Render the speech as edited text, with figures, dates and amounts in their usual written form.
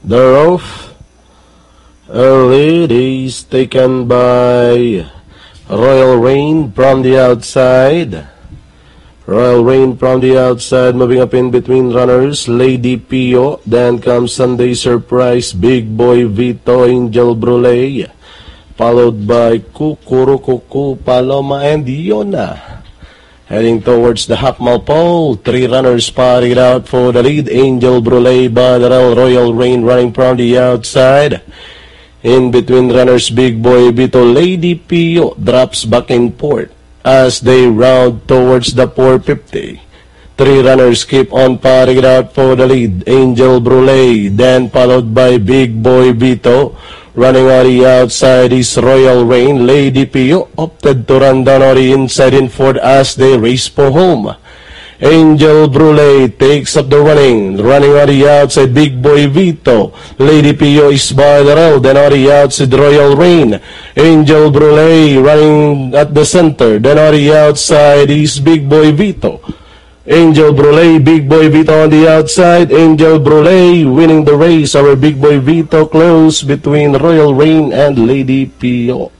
The Roof. Early is taken by Royal Rain from the outside. Royal Rain from the outside, moving up in between runners. Lady Pio. Then comes Sunday Surprise, Big Boy Vito, Angel Brule. Followed by Kukurukuku, Paloma, and Yona. Heading towards the half mile pole. 3 runners parted out for the lead. Angel Brule, Badarel, Royal Rain running from the outside. In between runners, Big Boy Vito, Lady Pio drops back in port as they round towards the 450. 3 runners keep on parting out for the lead. Angel Brule, then followed by Big Boy Vito. Running on the outside is Royal Rain. Lady Pio opted to run down on the inside in fourth as they race for home. Angel Brule takes up the running. Running on the outside, Big Boy Vito. Lady Pio is by the rail. Then on the outside, Royal Rain. Angel Brule running at the center. Then on the outside is Big Boy Vito. Angel Brule, Big Boy Vito on the outside. Angel Brule winning the race. Our Big Boy Vito close between Royal Rain and Lady Pio.